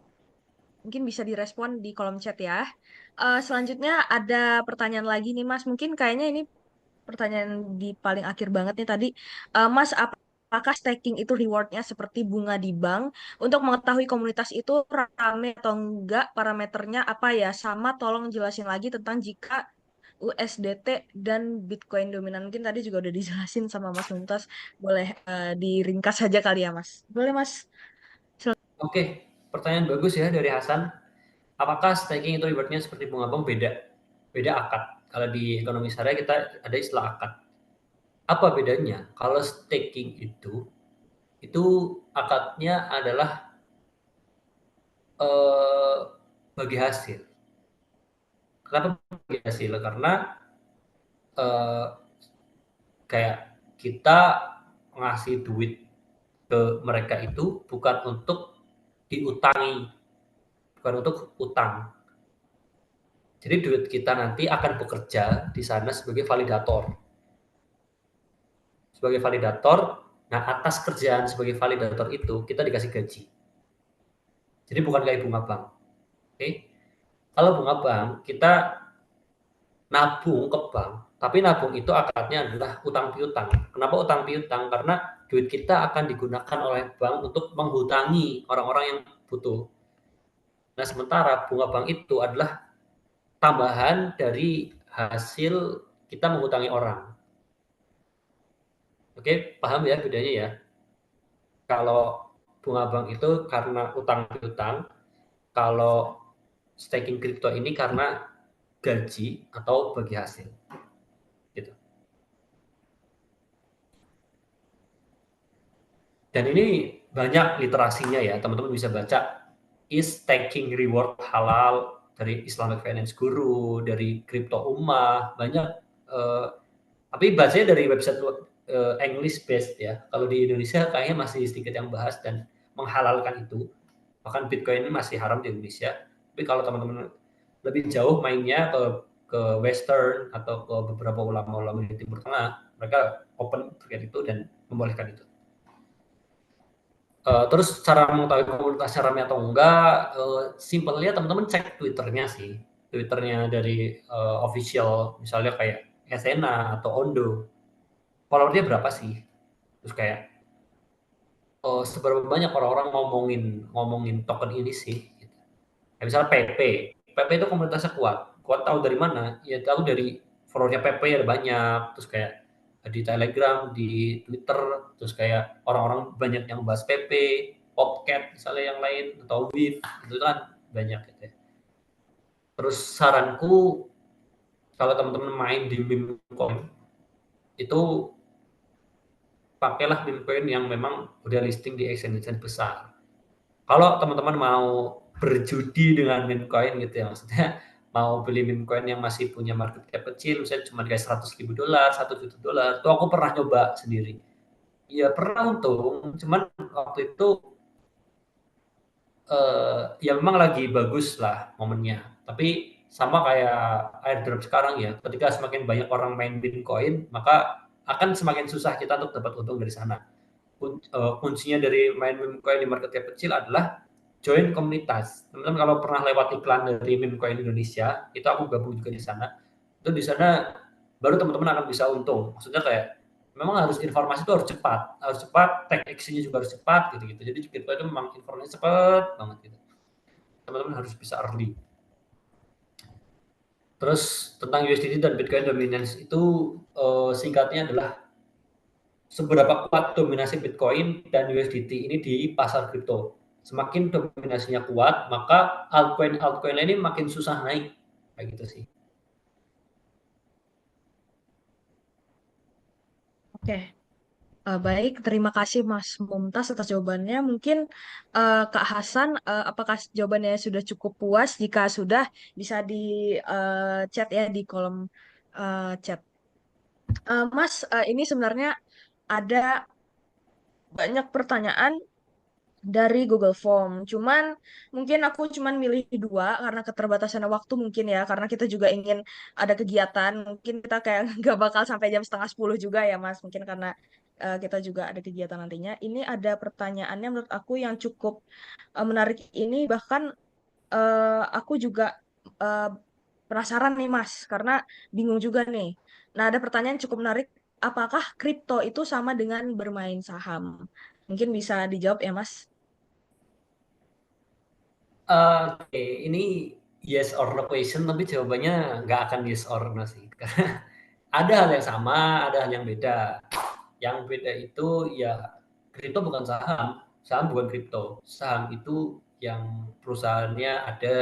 Speaker 2: Mungkin bisa direspon di kolom chat ya. Selanjutnya ada pertanyaan lagi nih Mas. Mungkin kayaknya ini pertanyaan di paling akhir banget nih tadi. Mas, apakah staking itu rewardnya seperti bunga di bank? Untuk mengetahui komunitas itu rame atau enggak, parameternya apa ya? Sama tolong jelasin lagi tentang jika USDT dan Bitcoin dominan. Mungkin tadi juga udah dijelasin sama Mas Mumtaz. Boleh diringkas saja kali ya Mas? Boleh Mas?
Speaker 1: Oke, pertanyaan bagus ya dari Hasan. Apakah staking itu rewardnya seperti bunga bank? Beda. Beda akad. Kalau di ekonomi syariah kita ada istilah akad. Apa bedanya? Kalau staking itu akadnya adalah eh, bagi hasil. Kenapa bagi hasil? Karena eh, kayak kita ngasih duit ke mereka itu bukan untuk diutangi, bukan untuk utang. Jadi duit kita nanti akan bekerja di sana sebagai validator. Sebagai validator, nah atas kerjaan sebagai validator itu kita dikasih gaji. Jadi bukan kayak bunga bank. Oke? Kalau bunga bank kita nabung ke bank, tapi nabung itu akadnya adalah utang piutang. Kenapa utang piutang? Karena duit kita akan digunakan oleh bank untuk menghutangi orang-orang yang butuh. Nah, sementara bunga bank itu adalah tambahan dari hasil kita menghutangi orang. Oke, paham ya bedanya ya? Kalau bunga bank itu karena utang piutang, kalau staking kripto ini karena gaji atau bagi hasil gitu. Dan ini banyak literasinya ya, teman-teman bisa baca is taking reward halal dari Islamic Finance Guru, dari Crypto Ummah, banyak tapi bacanya dari website English based ya. Kalau di Indonesia kayaknya masih sedikit yang bahas dan menghalalkan itu. Bahkan Bitcoin ini masih haram di Indonesia. Tapi kalau teman-teman lebih jauh mainnya ke Western atau ke beberapa ulama-ulama di Timur Tengah, mereka open terkait itu dan membolehkan itu. Terus cara mengetahui komunitasnya ramai atau enggak, simpelnya teman-teman cek Twitternya sih. Twitternya dari official, misalnya kayak Ethena atau Ondo. Followernya berapa sih? Terus kayak seberapa banyak orang-orang ngomongin token ini sih? Gitu. Ya, misalnya PP itu komunitasnya kuat. Kuat tahu dari mana? Ya tahu dari followernya PP ada banyak. Terus kayak di Telegram, di Twitter, terus kayak orang-orang banyak yang bahas PP, Popcat misalnya yang lain atau Wave itu kan banyak gitu ya. Terus saranku kalau teman-teman main di meme coin itu pakailah meme coin yang memang udah listing di exchange besar. Kalau teman-teman mau berjudi dengan meme coin gitu ya, maksudnya mau beli meme coin yang masih punya market cap kecil, misalnya cuma kayak $100.000, $1 juta, tuh aku pernah coba sendiri. Ya pernah untung, cuman waktu itu ya memang lagi bagus lah momennya. Tapi sama kayak airdrop sekarang ya, ketika semakin banyak orang main Bitcoin, maka akan semakin susah kita untuk dapat untung dari sana. Kuncinya dari main meme coin di market cap kecil adalah join komunitas. Teman-teman kalau pernah lewat iklan dari meme coin Indonesia, itu aku gabung juga di sana. Itu di sana baru teman-teman akan bisa untung. Maksudnya kayak memang harus informasi itu harus cepat, take action-nya juga harus cepat gitu-gitu. Jadi crypto itu memang informasinya cepat banget gitu. Teman-teman harus bisa early. Terus tentang USDT dan Bitcoin dominance itu singkatnya adalah seberapa kuat dominasi Bitcoin dan USDT ini di pasar kripto. Semakin dominasinya kuat, maka altcoin ini makin susah naik. Kayak gitu sih.
Speaker 2: Oke. Baik, terima kasih Mas Mumtaz atas jawabannya. Mungkin Kak Hasan, apakah jawabannya sudah cukup puas? Jika sudah, bisa di chat ya di kolom chat. Mas, ini sebenarnya ada banyak pertanyaan dari Google Form. Cuman milih dua karena keterbatasan waktu mungkin ya, karena kita juga ingin ada kegiatan. Mungkin kita kayak nggak bakal sampai jam setengah 10 juga ya, Mas. Mungkin karena kita juga ada kegiatan nantinya. Ini ada pertanyaannya menurut aku yang cukup menarik ini, bahkan aku juga eh, penasaran nih, Mas, karena bingung juga nih. Nah, ada pertanyaan cukup menarik. Apakah kripto itu sama dengan bermain saham? Mungkin bisa dijawab ya, Mas.
Speaker 1: Oke, ini yes or no question, tapi jawabannya nggak akan yes or no sih. Karena ada hal yang sama, ada hal yang beda. Yang beda itu ya kripto bukan saham, saham bukan kripto. Saham itu yang perusahaannya ada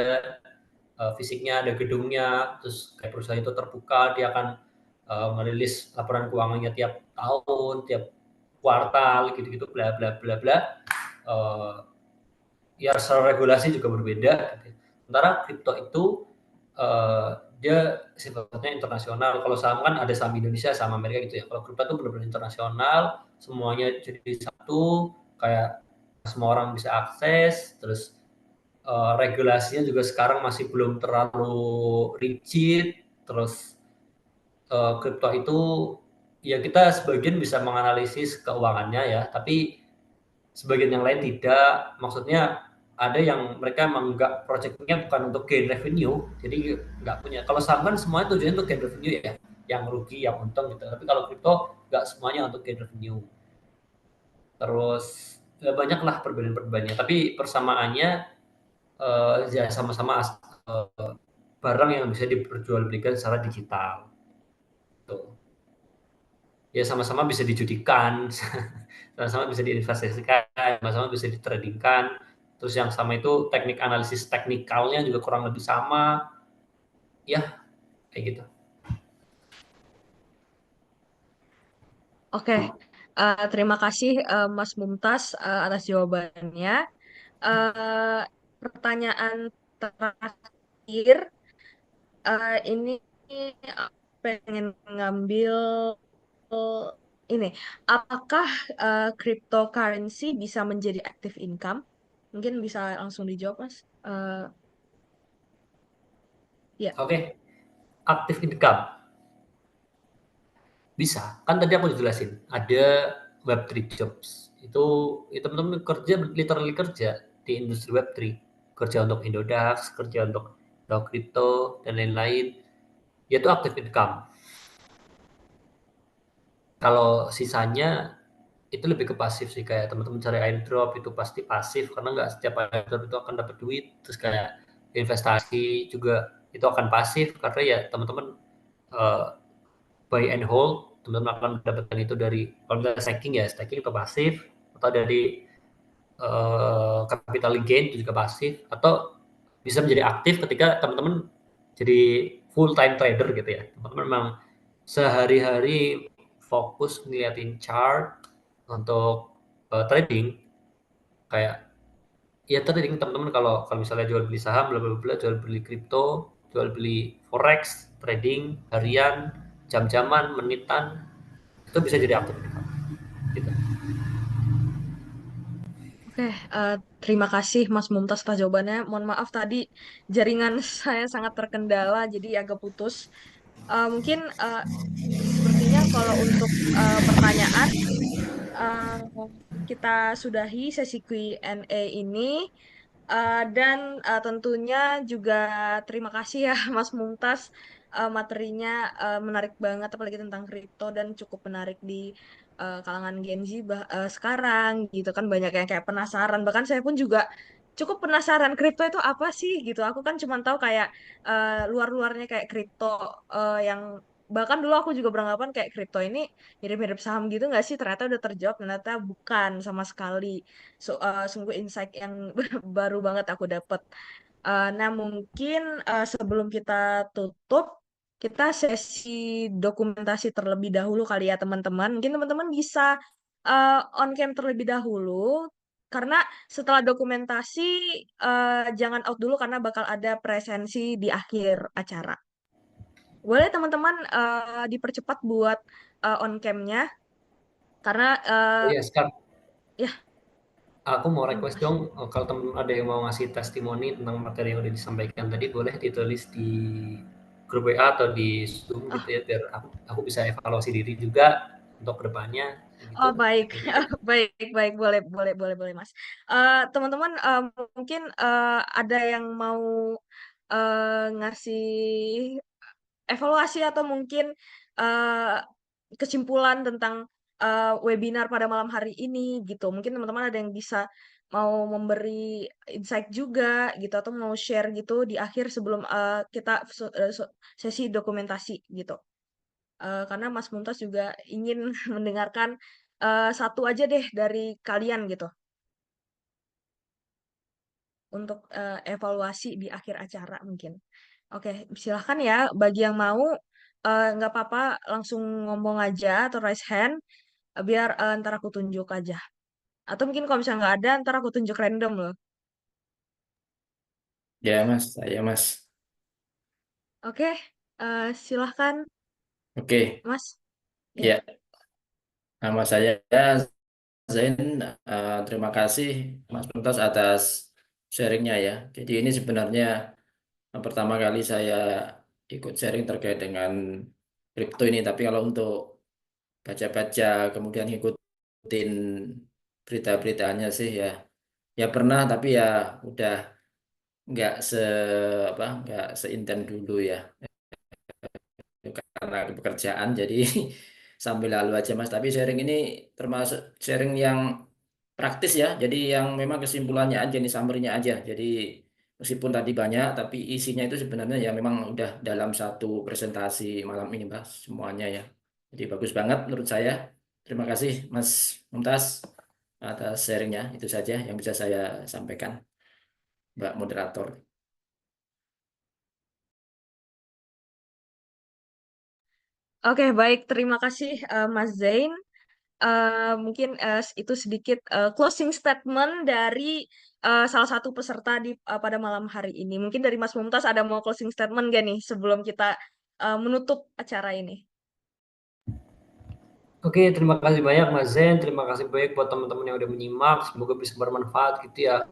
Speaker 1: fisiknya, ada gedungnya, terus kayak perusahaan itu terbuka, dia akan merilis laporan keuangannya tiap tahun, tiap kuartal, gitu-gitu, bla bla bla bla. Uh, ya secara regulasi juga berbeda. Sementara kripto itu dia sifatnya internasional. Kalau saham kan ada saham Indonesia, saham Amerika gitu ya. Kalau kripto itu benar-benar internasional, semuanya jadi satu, kayak semua orang bisa akses, terus regulasinya juga sekarang masih belum terlalu rigid, terus kripto itu ya kita sebagian bisa menganalisis keuangannya ya, tapi sebagian yang lain tidak. Maksudnya ada yang mereka emang nggak projectnya bukan untuk gain revenue, jadi nggak punya. Kalau saham kan semuanya tujuannya untuk gain revenue ya, yang rugi, yang untung gitu. Tapi kalau kripto nggak semuanya untuk gain revenue. Terus ya banyaklah perbedaan-perbedaannya. Tapi persamaannya ya sama-sama barang yang bisa diperjualbelikan secara digital. Tuh. Ya sama-sama bisa dijudikan, sama-sama bisa diinvestasikan, sama-sama bisa ditradingkan. Terus yang sama itu teknik analisis teknikalnya juga kurang lebih sama. Ya, kayak gitu.
Speaker 2: Oke, terima kasih Mas Mumtaz atas jawabannya. Eh, Pertanyaan terakhir, ini aku pengen ngambil ini. Apakah cryptocurrency bisa menjadi active income? Mungkin bisa langsung dijawab, Mas. Ya.
Speaker 1: Oke, active income bisa. Kan tadi aku jelasin, ada Web3 jobs. Itu teman-teman kerja, literally kerja di industri Web3. Kerja untuk Indodax, kerja untuk DAO Crypto, dan lain-lain. Yaitu active income. Kalau sisanya itu lebih ke pasif sih, kayak teman-teman cari airdrop itu pasti pasif karena nggak setiap airdrop itu akan dapat duit. Terus kayak investasi juga itu akan pasif karena ya teman-teman uh, buy and hold, teman-teman akan mendapatkan itu dari kalau misalnya staking ya staking itu pasif, atau dari capital gain itu juga pasif, atau bisa menjadi aktif ketika teman-teman jadi full time trader gitu ya. Teman-teman memang sehari-hari fokus ngeliatin chart untuk trading, kayak ya trading teman-teman kalau kalau misalnya jual beli saham, bla bla bla, jual beli kripto, jual beli forex, trading harian, jam-jaman, menitan, itu bisa jadi aktif gitu.
Speaker 2: Oke, terima kasih Mas Mumtaz atas jawabannya. Mohon maaf tadi jaringan saya sangat terkendala, jadi agak putus. Mungkin sepertinya kalau untuk pertanyaan eh, kita sudahi sesi Q&A ini. Dan tentunya juga terima kasih ya Mas Mumtaz. Materinya menarik banget, apalagi tentang kripto dan cukup menarik di kalangan Gen Z sekarang gitu kan, banyak yang kayak penasaran. Bahkan saya pun juga cukup penasaran kripto itu apa sih gitu. Aku kan cuma tahu kayak luar-luarnya kayak kripto yang bahkan dulu aku juga beranggapan kayak kripto ini mirip-mirip saham gitu nggak sih? Ternyata udah terjawab, ternyata bukan sama sekali. Sungguh insight yang baru banget aku dapat. Nah, mungkin sebelum kita tutup, kita sesi dokumentasi terlebih dahulu kali ya teman-teman. Mungkin teman-teman bisa on cam terlebih dahulu, karena setelah dokumentasi jangan out dulu karena bakal ada presensi di akhir acara. Boleh teman-teman dipercepat buat on cam-nya, karena
Speaker 1: Oh iya, sekarang
Speaker 2: ya,
Speaker 1: aku mau request
Speaker 2: Mas.
Speaker 1: dong, kalau teman ada yang mau ngasih testimoni tentang materi yang udah disampaikan tadi, boleh ditulis di grup WA atau di Zoom gitu
Speaker 2: Oh,
Speaker 1: ya, biar aku bisa evaluasi diri juga untuk kedepannya gitu.
Speaker 2: oh, baik,
Speaker 1: Thank you.
Speaker 2: baik, baik, boleh, boleh, boleh, boleh, Mas. Teman-teman, mungkin ada yang mau ngasih evaluasi atau mungkin eh, kesimpulan tentang webinar pada malam hari ini gitu. Mungkin teman-teman ada yang bisa mau memberi insight juga gitu, atau mau share gitu di akhir sebelum kita sesi dokumentasi gitu. Karena Mas Mumtaz juga ingin mendengarkan satu aja deh dari kalian gitu untuk evaluasi di akhir acara mungkin. Oke, silahkan ya bagi yang mau, nggak apa-apa langsung ngomong aja atau raise hand, biar ntar aku tunjuk aja. Atau mungkin kalau misalnya nggak ada, ntar aku tunjuk random loh.
Speaker 3: Ya Mas, saya Mas.
Speaker 2: Oke, silahkan
Speaker 3: Oke,
Speaker 2: Mas. Ya.
Speaker 3: ya nama saya Zain. Terima kasih Mas Tuntas atas sharingnya ya. Jadi ini sebenarnya pertama kali saya ikut sharing terkait dengan kripto ini. Tapi kalau untuk baca-baca kemudian ngikutin berita-beritanya sih ya, ya pernah tapi ya udah nggak se apa nggak seinten dulu ya. Karena pekerjaan jadi sambil lalu aja Mas, tapi sharing ini termasuk sharing yang praktis ya, jadi yang memang kesimpulannya aja nih, summary-nya aja. Jadi meskipun tadi banyak tapi isinya itu sebenarnya ya memang udah dalam satu presentasi malam ini Mas semuanya ya, jadi bagus banget menurut saya. Terima kasih Mas Mumtaz atas sharingnya. Itu saja yang bisa saya sampaikan, Mbak Moderator.
Speaker 2: Oke, baik. Terima kasih Mas Zain. Mungkin itu sedikit closing statement dari salah satu peserta pada malam hari ini. Mungkin dari Mas Mumtaz ada mau closing statement gak nih sebelum kita menutup acara ini?
Speaker 1: Oke, terima kasih banyak Mas Zen, terima kasih banyak buat teman-teman yang udah menyimak, semoga bisa bermanfaat gitu ya.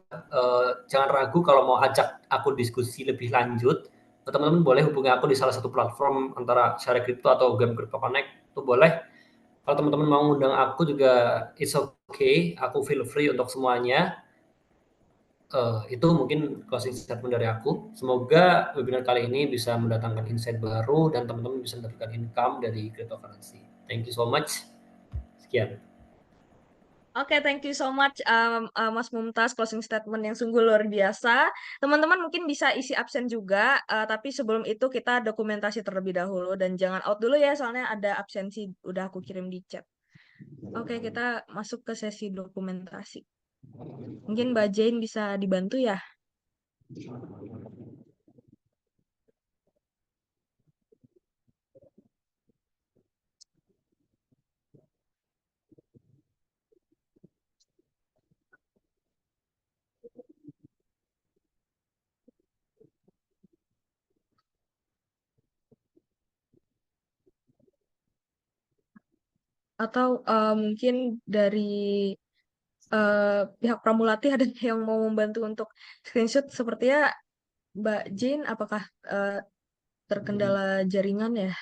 Speaker 1: Jangan ragu kalau mau ajak aku diskusi lebih lanjut, teman-teman boleh hubungi aku di salah satu platform antara Share Crypto atau Game Crypto Connect, itu boleh. Kalau teman-teman mau undang aku juga it's okay, aku feel free untuk semuanya. Itu mungkin closing statement dari aku. Semoga webinar kali ini bisa mendatangkan insight baru dan teman-teman bisa mendapatkan income dari cryptocurrency. Thank you so much. Sekian.
Speaker 2: Oke, thank you so much Mas Mumtaz, closing statement yang sungguh luar biasa. Teman-teman mungkin bisa isi absen juga, tapi sebelum itu kita dokumentasi terlebih dahulu dan jangan out dulu ya, soalnya ada absensi udah aku kirim di chat. Oke, kita masuk ke sesi dokumentasi. Mungkin Mbak Jane bisa dibantu ya? Atau mungkin dari pihak Pramulati ada yang mau membantu untuk screenshot? Sepertinya Mbak Jane apakah eh, terkendala jaringan ya?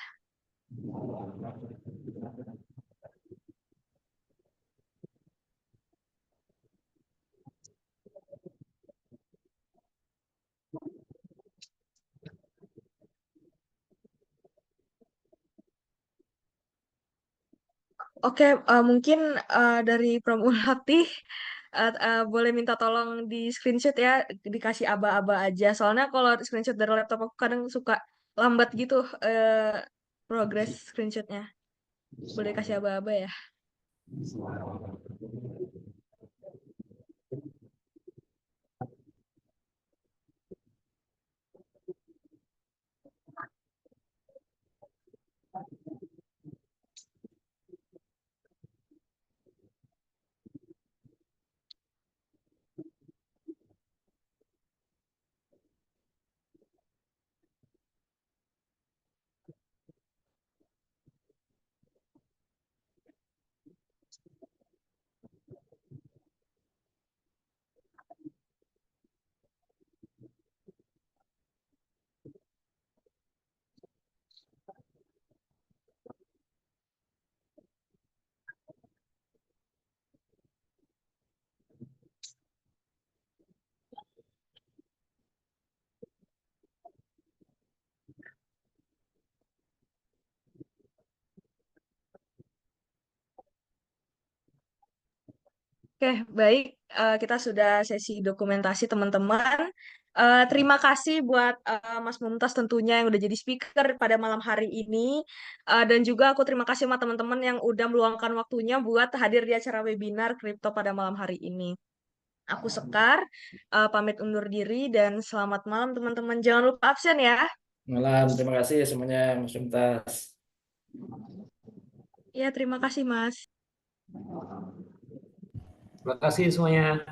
Speaker 2: Oke, mungkin dari Pramulati boleh minta tolong di screenshot ya, dikasih aba-aba aja. Soalnya kalau screenshot dari laptop aku kadang suka lambat gitu progress screenshotnya. Boleh kasih aba-aba ya. Oke, baik. Kita sudah sesi dokumentasi, teman-teman. Terima kasih buat Mas Mumtaz tentunya yang udah jadi speaker pada malam hari ini. Dan juga aku terima kasih sama teman-teman yang udah meluangkan waktunya buat hadir di acara webinar kripto pada malam hari ini. Aku Sekar, pamit undur diri dan selamat malam teman-teman. Jangan lupa absen ya.
Speaker 3: Malam, terima kasih semuanya, Mas Tuntas.
Speaker 2: Ya, terima kasih Mas.
Speaker 1: Terima kasih semuanya.